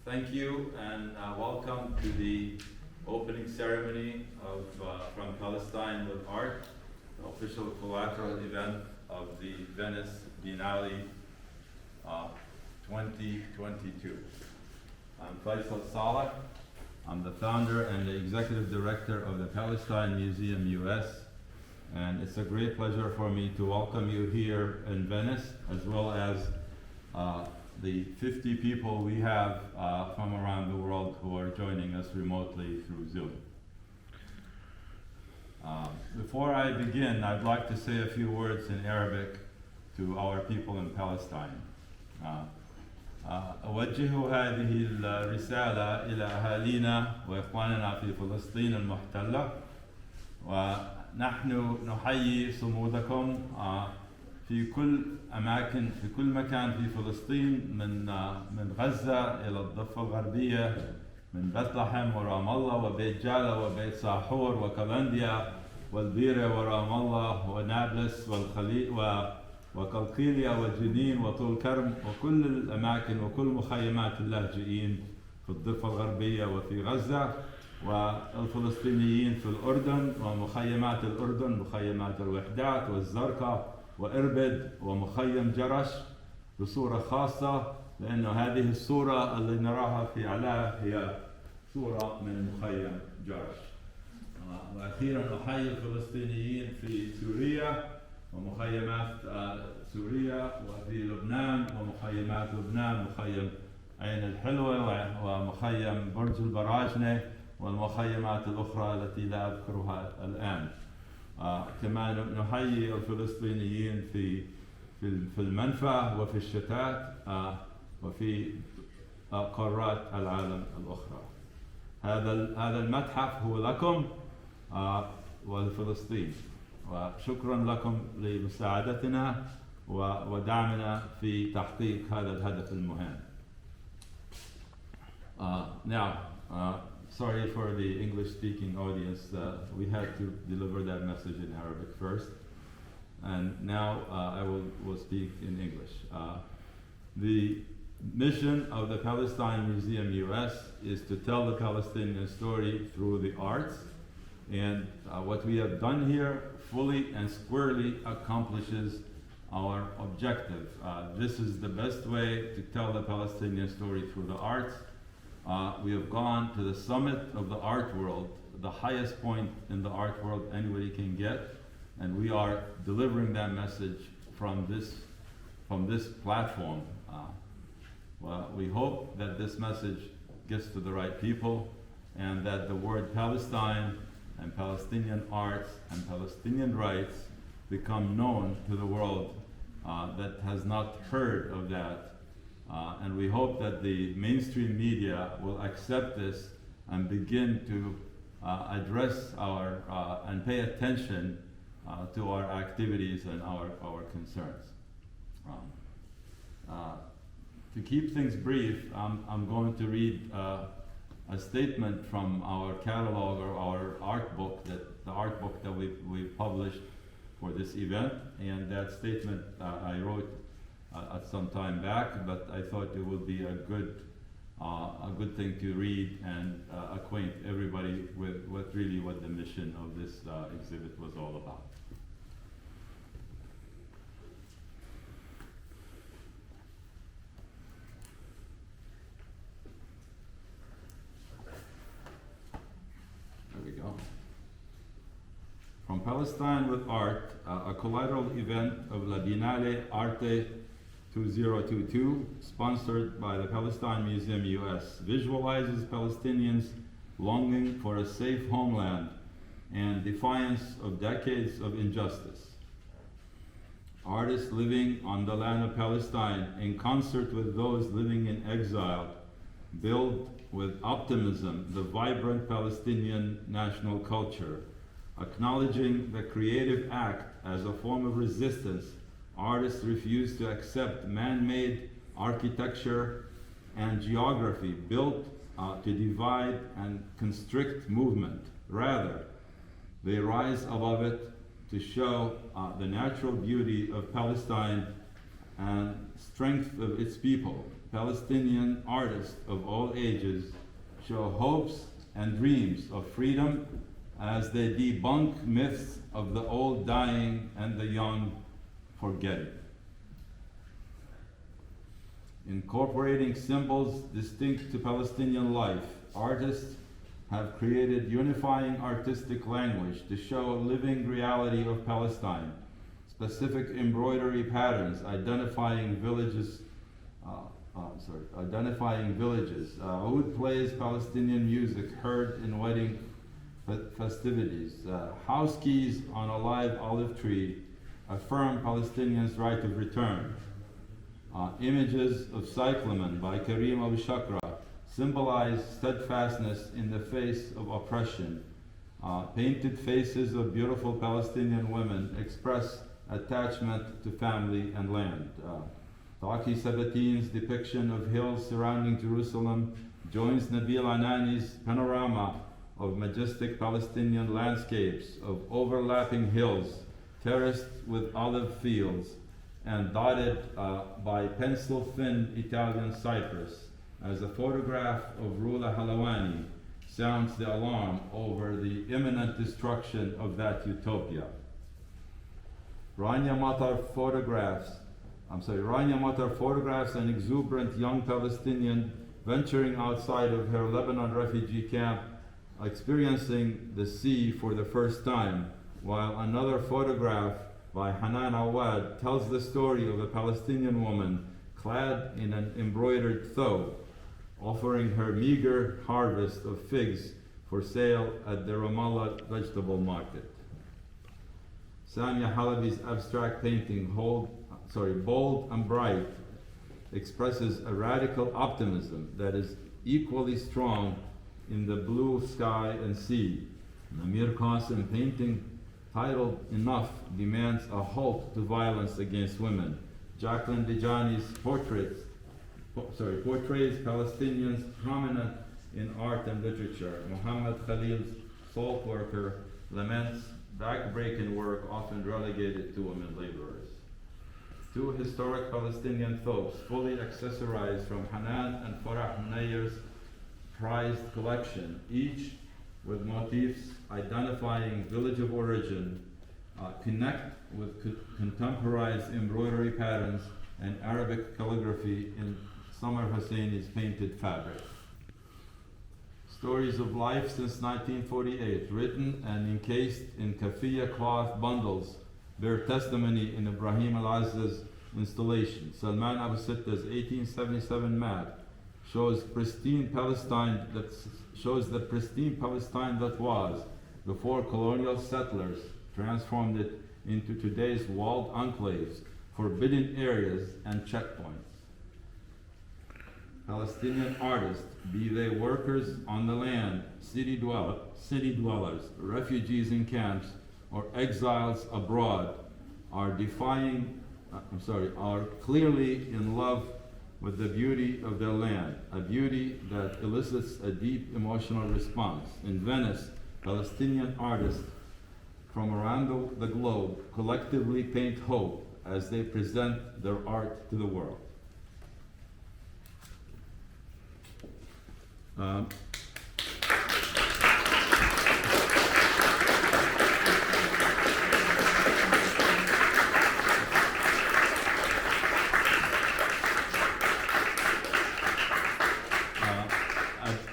Thank you and welcome to the opening ceremony of From Palestine with Art, the official collateral event of the Venice Biennale 2022. I'm Faisal Saleh. I'm the founder and the executive director of the Palestine Museum US, and it's a great pleasure for me to welcome you here in Venice, as well as the 50 people we have from around the world who are joining us remotely through Zoom. Before I begin, I'd like to say a few words in Arabic to our people in Palestine. أوجه هذه الرسالة إلى أهالينا وإخواننا في فلسطين المحتلة، ونحن نحيي صمودكم في كل مكان في فلسطين، من غزة إلى الضفة الغربية، من بثلحم ورام الله وبيت جالا وبيت ساحور وكلنديا والبيرة ورام الله ونابلس وقلقيلية وجنين وطول كرم وكل الأماكن وكل مخيمات اللاجئين في الضفة الغربية وفي غزة، والفلسطينيين في الأردن ومخيمات الأردن، مخيمات الوحدات والزرقاء وإربد ومخيم جرش بصورة خاصة، لأن هذه الصورة اللي نراها في أعلاه هي صورة من مخيم جرش. وأخيرا أحيي الفلسطينيين في سوريا ومخيمات سوريا، وفي لبنان ومخيمات لبنان، مخيم عين الحلوة ومخيم برج البراجنة والمخيمات الأخرى التي لا أذكرها الآن. كما نحيي الفلسطينيين في المنفى وفي الشتات وفي قارات العالم الأخرى. هذا المتحف هو لكم ولفلسطين، وشكرا لكم لمساعدتنا ودعمنا في تحقيق هذا الهدف المهم. Sorry for the English-speaking audience. We had to deliver that message in Arabic first, and now I will speak in English. The mission of the Palestine Museum US is to tell the Palestinian story through the arts, and what we have done here fully and squarely accomplishes our objective. This is the best way to tell the Palestinian story through the arts. We have gone to the summit of the art world, the highest point in the art world anybody can get, and we are delivering that message from this platform. We hope that this message gets to the right people, and that the word Palestine and Palestinian arts and Palestinian rights become known to the world that has not heard of that. And we hope that the mainstream media will accept this and begin to address and pay attention to our activities and our concerns. To keep things brief, I'm going to read a statement from our catalog or our art book, the art book that we published for this event. And that statement I wrote at some time back, but I thought it would be a good thing to read and acquaint everybody with what the mission of this exhibit was all about. There we go. From Palestine with Art, a collateral event of La Biennale Arte 2022, sponsored by the Palestine Museum US, visualizes Palestinians longing for a safe homeland and defiance of decades of injustice. Artists living on the land of Palestine, in concert with those living in exile, build with optimism the vibrant Palestinian national culture. Acknowledging the creative act as a form of resistance, artists refuse to accept man-made architecture and geography built to divide and constrict movement. Rather, they rise above it to show the natural beauty of Palestine and strength of its people, Palestinian artists of all ages show hopes and dreams of freedom as they debunk myths of the old dying and the young forgetting. Incorporating symbols distinct to Palestinian life, artists have created unifying artistic language to show living reality of Palestine, specific embroidery patterns identifying villages, oud plays Palestinian music heard in wedding festivities, house keys on a live olive tree affirm Palestinians' right of return. Images of cyclamen by Karim Abu Shakra symbolize steadfastness in the face of oppression. Painted faces of beautiful Palestinian women express attachment to family and land. Taki Sabatin's depiction of hills surrounding Jerusalem joins Nabil Anani's panorama of majestic Palestinian landscapes of overlapping hills, terraced with olive fields, and dotted by pencil-thin Italian cypress, as a photograph of Rula Halawani sounds the alarm over the imminent destruction of that utopia. Rania Matar photographs an exuberant young Palestinian venturing outside of her Lebanon refugee camp, experiencing the sea for the first time, while another photograph by Hanan Awad tells the story of a Palestinian woman clad in an embroidered thobe, offering her meager harvest of figs for sale at the Ramallah vegetable market. Samia Halabi's abstract painting, Bold and Bright, expresses a radical optimism that is equally strong in the blue sky and sea. Namir Qasim painting titled Enough demands a halt to violence against women. Jacqueline Dijani's portrays Palestinians prominent in art and literature. Muhammad Khalil's salt worker laments backbreaking work often relegated to women laborers. Two historic Palestinian thobes, fully accessorized from Hanan and Farah Munayer's prized collection, each with motifs identifying village of origin, connect with contemporized embroidery patterns and Arabic calligraphy in Samar Hosseini's painted fabric. Stories of life since 1948, written and encased in kafia cloth bundles, bear testimony in Ibrahim Al-Azza's installation. Salman Abu Sitta's 1877 map shows the pristine Palestine that was before colonial settlers transformed it into today's walled enclaves, forbidden areas, and checkpoints. Palestinian artists, be they workers on the land, city dwellers, refugees in camps, or exiles abroad, are clearly in love with the beauty of their land, a beauty that elicits a deep emotional response. In Venice, Palestinian artists from around the globe collectively paint hope as they present their art to the world.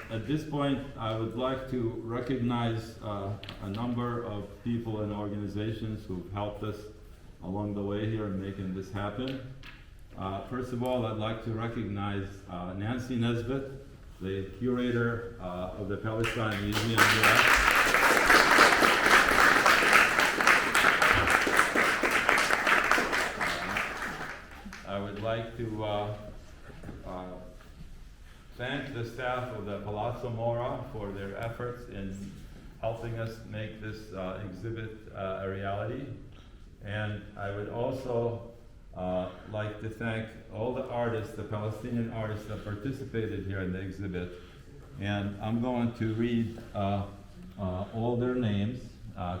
At this point, I would like to recognize a number of people and organizations who've helped us along the way here in making this happen. First of all, I'd like to recognize Nancy Nesbitt, the curator of the Palestine Museum here. I would like to thank the staff of the Palazzo Mora for their efforts in helping us make this exhibit a reality. And I would also like to thank all the artists, the Palestinian artists that participated here in the exhibit. And I'm going to read all their names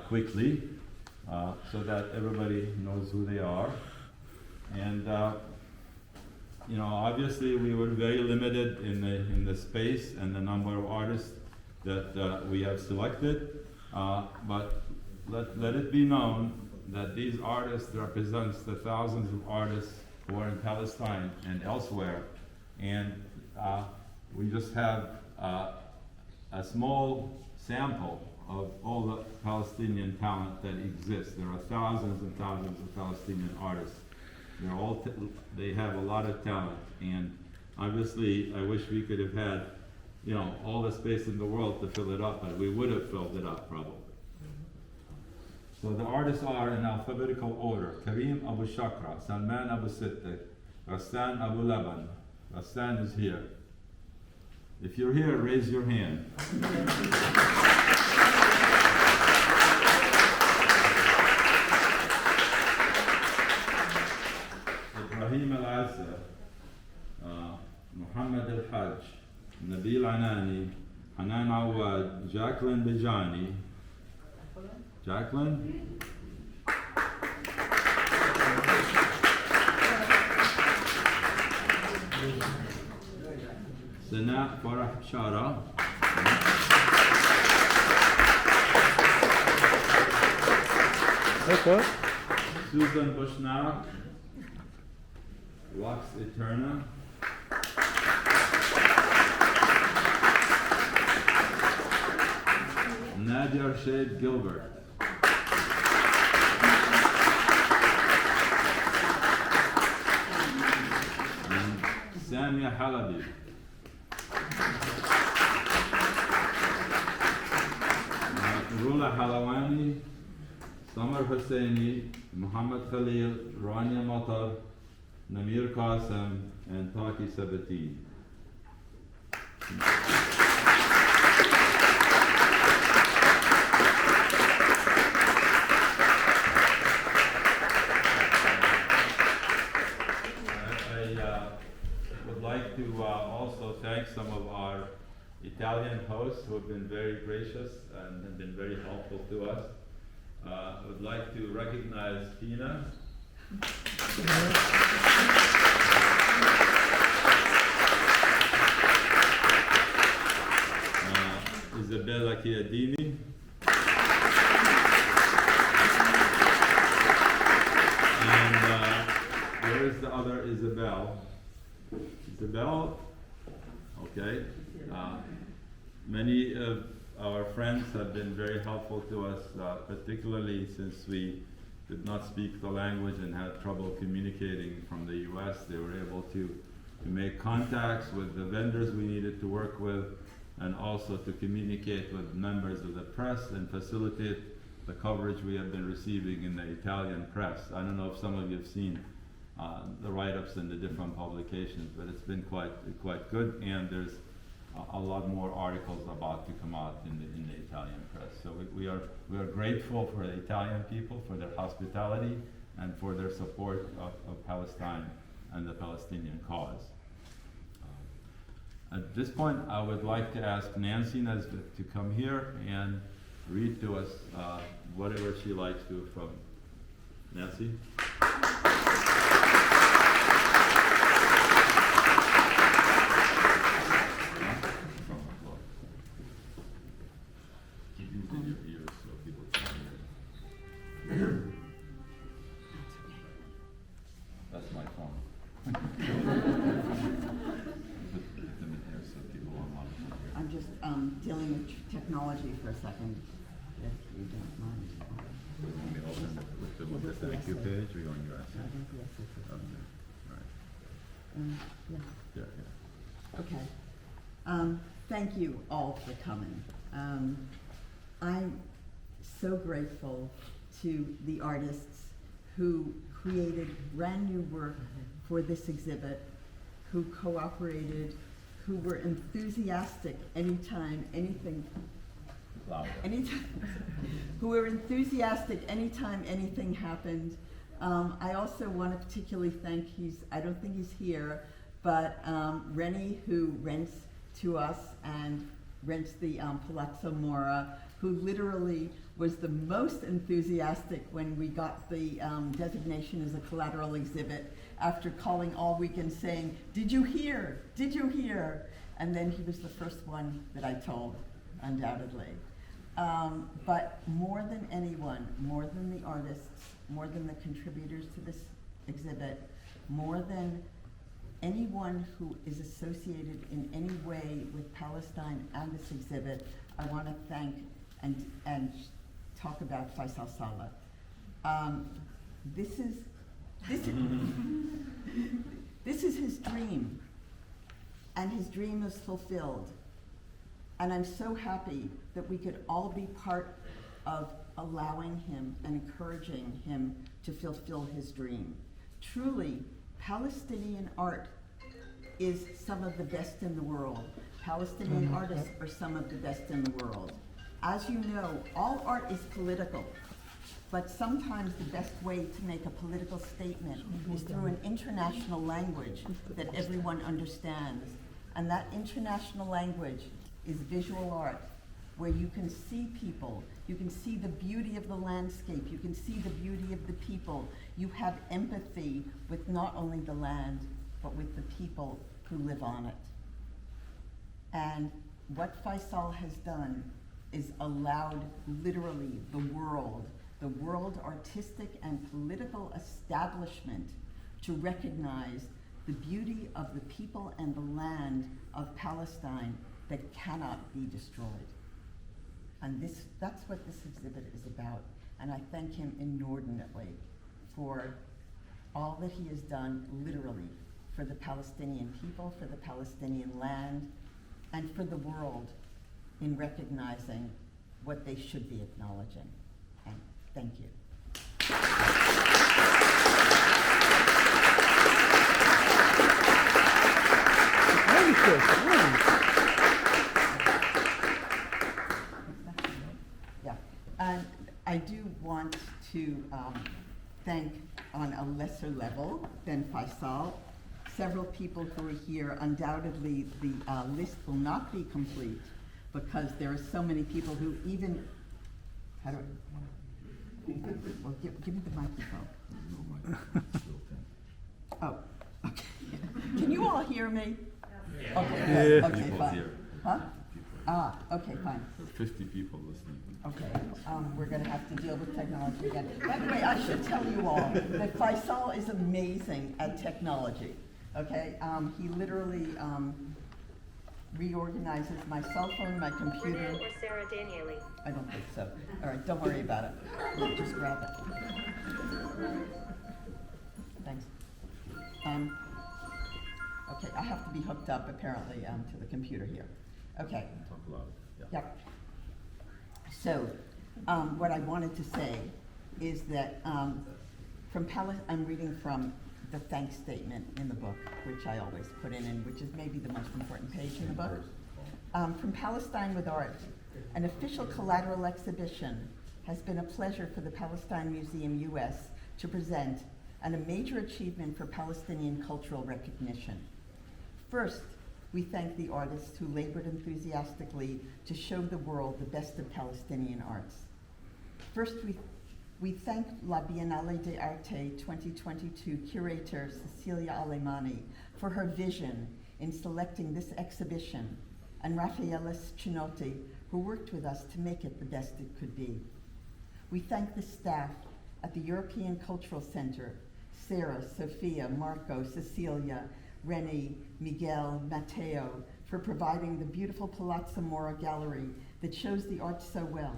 quickly so that everybody knows who they are. And you know, obviously we were very limited in the space and the number of artists that we have selected, but let it be known that these artists represents the thousands of artists who are in Palestine and elsewhere, and we just have a small sample of all the Palestinian talent that exists. There are thousands and thousands of Palestinian artists. They have a lot of talent, and obviously I wish we could have had, you know, all the space in the world to fill it up, but we would have filled it up probably. So the artists are in alphabetical order: Karim Abu Shakra, Salman Abu Sitte, Ghassan Abu Laban. Ghassan is here. If you're here, raise your hand. Ibrahim Al-Azza, Muhammad Al-Hajj, Nabil Anani, Hanan Awad, Jacqueline Bijani. Jacqueline? Sana Farah Shara. Okay. Susan Bushnell. Lux Eterna. Nadia Shade Gilbert. And Samia Halabi. Rula Halawani, Samar Husseini, Muhammad Khalil, Rania Matar, Namir Qasim, and Taki Sabatini. I would like to also thank some of our Italian hosts who have been very gracious and have been very helpful to us. I would like to recognize Tina. Isabella Chiadini. And where is the other Isabel? Isabel? Okay. Many of our friends have been very helpful to us, particularly since we did not speak the language and had trouble communicating from the US. They were able to make contacts with the vendors we needed to work with, and also to communicate with members of the press and facilitate the coverage we have been receiving in the Italian press. I don't know if some of you have seen the write-ups in the different publications, but it's been quite good, and there's a lot more articles about to come out in the Italian press. So we are grateful for the Italian people, for their hospitality, and for their support of Palestine and the Palestinian cause. At this point, I would like to ask Nancy Nesbitt to come here and read to us whatever she likes to from Nancy. That's my phone. I'm just dealing with technology for a second, if you don't mind. You want me to open with the thank you page, or you want your essay? I think the essay first. Okay, all right. Yeah. Yeah. Okay. Thank you all for coming. I'm so grateful to the artists who created brand new work for this exhibit, who cooperated, who were enthusiastic anytime anything happened. I also want to particularly thank, I don't think he's here, but Rennie, who rents to us and rents the Palazzo Mora, who literally was the most enthusiastic when we got the designation as a collateral exhibit, after calling all week and saying, "Did you hear? Did you hear?" And then he was the first one that I told, undoubtedly. But more than anyone, more than the artists, more than the contributors to this exhibit, more than anyone who is associated in any way with Palestine and this exhibit, I want to thank and talk about Faisal Saleh. This is his dream, and his dream is fulfilled. And I'm so happy that we could all be part of allowing him and encouraging him to fulfill his dream. Truly, Palestinian art is some of the best in the world. Palestinian artists are some of the best in the world. As you know, all art is political, but sometimes the best way to make a political statement is through an international language that everyone understands. And that international language is visual art, where you can see people, you can see the beauty of the landscape, you can see the beauty of the people. You have empathy with not only the land, but with the people who live on it. And what Faisal has done is allowed literally the world artistic and political establishment to recognize the beauty of the people and the land of Palestine that cannot be destroyed. And that's what this exhibit is about. And I thank him inordinately for all that he has done literally for the Palestinian people, for the Palestinian land, and for the world in recognizing what they should be acknowledging. And thank you. Yeah, and I do want to thank on a lesser level than Faisal, several people who are here. Undoubtedly, the list will not be complete because there are so many people who even, how do I, well, give me the microphone. Oh, okay. Can you all hear me? Yeah. Okay, Yeah. okay, fine. Here. Huh? Ah, okay, fine. There are 50 people listening. Okay, we're gonna have to deal with technology again. By the way, I should tell you all that Faisal is amazing at technology, okay? He literally reorganizes my cell phone, my computer. Or Sarah Danieli. I don't think so. All right, don't worry about it. Just grab it. Thanks. Okay, I have to be hooked up apparently to the computer here. Okay. Talk loud. Yeah. Yep. So, what I wanted to say is that I'm reading from the thanks statement in the book, which I always put in, and which is maybe the most important page in the book. From Palestine with Art, an official collateral exhibition has been a pleasure for the Palestine Museum US to present, and a major achievement for Palestinian cultural recognition. First, we thank the artists who labored enthusiastically to show the world the best of Palestinian arts. First, we thank La Biennale de Arte 2022 curator Cecilia Alemani for her vision in selecting this exhibition, and Raffaella Cinotti, who worked with us to make it the best it could be. We thank the staff at the European Cultural Center, Sarah, Sophia, Marco, Cecilia, Rennie, Miguel, Matteo, for providing the beautiful Palazzo Mora gallery that shows the art so well,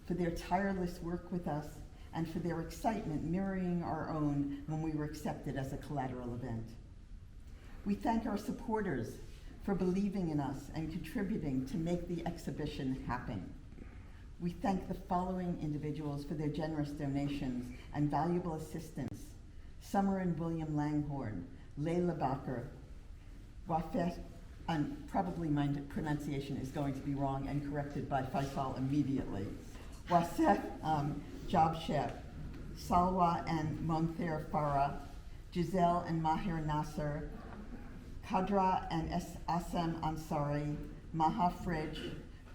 for their tireless work with us, and for their excitement mirroring our own when we were accepted as a collateral event. We thank our supporters for believing in us and contributing to make the exhibition happen. We thank the following individuals for their generous donations and valuable assistance: Summer and William Langhorn, Leila Baker, Wafet, and probably my pronunciation is going to be wrong and corrected by Faisal immediately, Wasef Jabshep, Salwa and Monther Farah, Giselle and Mahir Nasser, Kadra and Assam Ansari, Maha Fridge,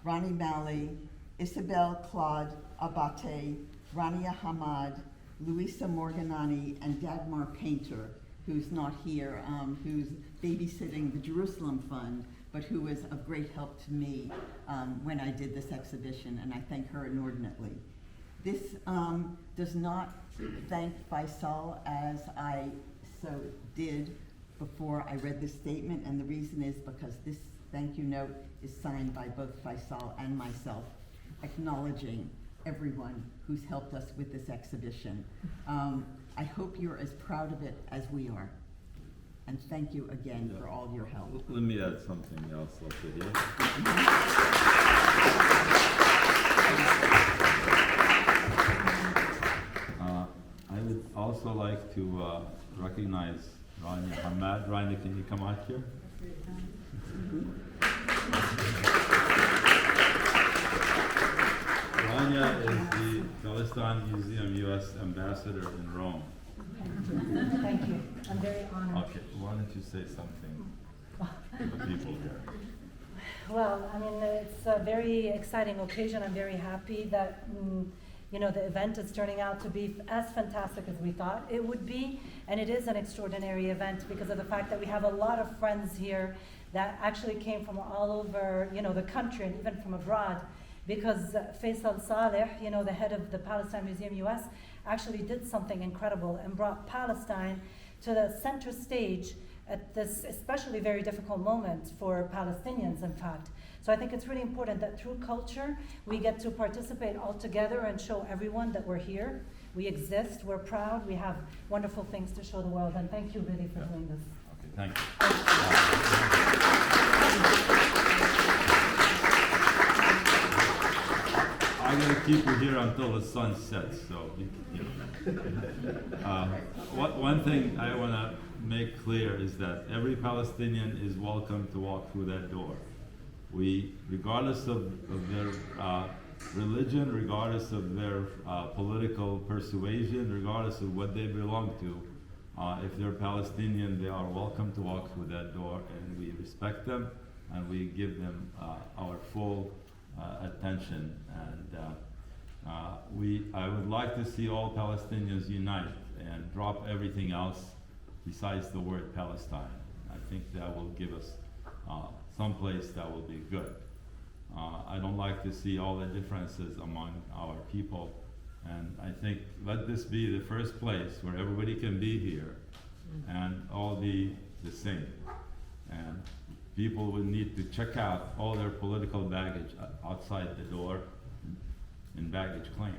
Rani Mali, Isabel Claude Abate, Rania Hamad, Luisa Morganani, and Dagmar Painter, who's not here, who's babysitting the Jerusalem Fund, but who was of great help to me when I did this exhibition, and I thank her inordinately. This does not thank Faisal as I so did before I read this statement, and the reason is because this thank you note is signed by both Faisal and myself, acknowledging everyone who's helped us with this exhibition. I hope you're as proud of it as we are. And thank you again for all your help. Let me add something else also here. I would also like to recognize Rania Hamad. Rania, can you come out here? Rania is the Palestine Museum U.S. Ambassador in Rome. Thank you. I'm very honored. Okay, why don't you say something to the people here? Well, I mean, it's a very exciting occasion. I'm very happy that the event is turning out to be as fantastic as we thought it would be, and it is an extraordinary event because of the fact that we have a lot of friends here that actually came from all over, the country and even from abroad, because Faisal Saleh, the head of the Palestine Museum US, actually did something incredible and brought Palestine to the center stage at this especially very difficult moment for Palestinians, in fact. So I think it's really important that through culture, we get to participate all together and show everyone that we're here, we exist, we're proud, we have wonderful things to show the world, and thank you really for doing this. Okay, thank you. I'm going to keep you here until the sun sets, so one thing I want to make clear is that every Palestinian is welcome to walk through that door. Regardless of their religion, regardless of their political persuasion, regardless of what they belong to, if they're Palestinian, they are welcome to walk through that door, and we respect them, and we give them our full attention. And I would like to see all Palestinians unite and drop everything else besides the word Palestine. I think that will give us someplace that will be good. I don't like to see all the differences among our people, and I think let this be the first place where everybody can be here and all be the same. And people will need to check out all their political baggage outside the door in baggage claim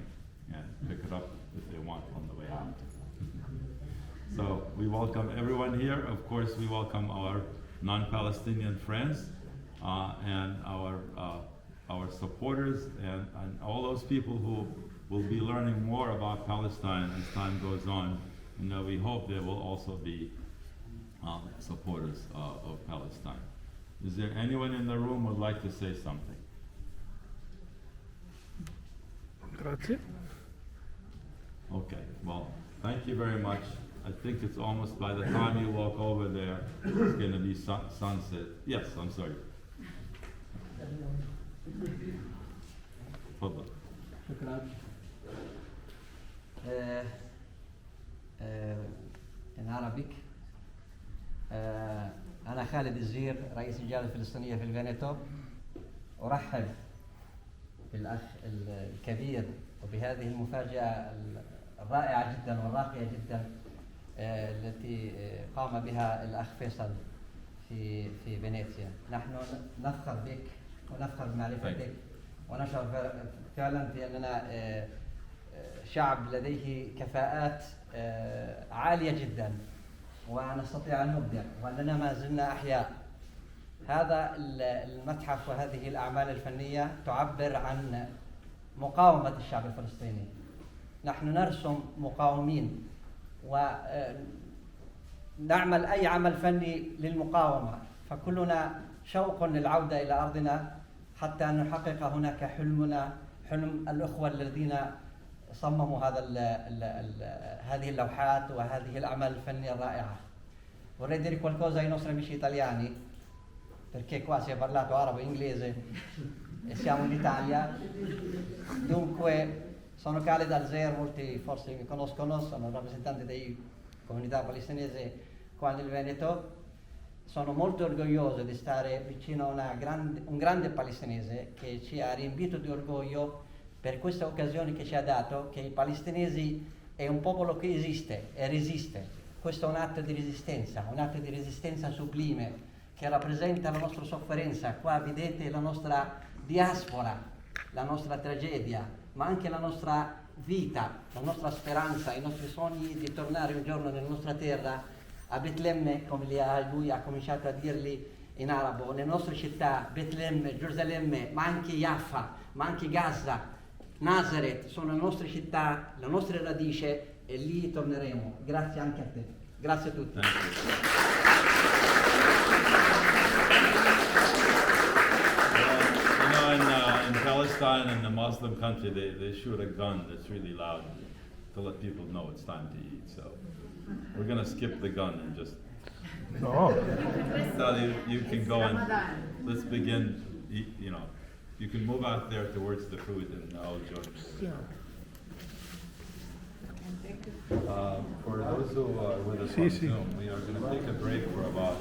and pick it up if they want on the way out. So we welcome everyone here. Of course, we welcome our non-Palestinian friends and our supporters and all those people who will be learning more about Palestine as time goes on. We hope they will also be supporters of Palestine. Is there anyone in the room who would like to say something? Grazie. Okay, well, thank you very much. I think it's almost by the time you walk over there, it's going to be sunset. Yes, I'm sorry. تفضل. شكرا. in Arabic. أنا خالد الزير رئيس الجالية الفلسطينية في الفينيتو. أرحب بالأخ الكبير وبهذه المفاجأة الرائعة جدا والراقية جدا التي قام بها الأخ فيصل في فينيسيا. نحن نفخر بك ونفخر بمعرفتك ونشعر فعلا في أننا شعب لديه كفاءات عالية جدا ونستطيع أن نبدع وأننا ما زلنا أحياء. هذا المتحف وهذه الأعمال الفنية تعبر عن مقاومة الشعب الفلسطيني. نحن نرسم مقاومين ونعمل أي عمل فني للمقاومة، فكلنا شوق للعودة إلى أرضنا حتى نحقق هناك حلمنا، حلم الأخوة الذين صمموا هذه اللوحات وهذه الأعمال الفنية الرائعة. Vorrei dire qualcosa ai nostri amici italiani, perché qua si è parlato arabo e inglese e siamo in Italia. Dunque sono Khaled Al-Zer, molti forse mi conoscono, sono rappresentante della comunità palestinese qua nel Veneto. Sono molto orgoglioso di stare vicino a un grande palestinese che ci ha riempito di orgoglio per questa occasione che ci ha dato, che i palestinesi è un popolo che esiste e resiste. Questo è un atto di resistenza sublime che rappresenta la nostra sofferenza. Qua vedete la nostra diaspora, la nostra tragedia, ma anche la nostra vita, la nostra speranza, i nostri sogni di tornare un giorno nella nostra terra, a Betlemme, come lui ha cominciato a dirli in arabo, nelle nostre città, Betlemme, Gerusalemme, ma anche Jaffa, ma anche Gaza, Nazareth, sono le nostre città, le nostre radici e lì torneremo. Grazie anche a te. Grazie a tutti. In Palestine, in the Muslim country, they shoot a gun that's really loud to let people know it's time to eat. So we're going to skip the gun and just No. tell you can go and let's begin. You can move out there towards the food and I'll join you. For those who are with us on Zoom, we are going to take a break for about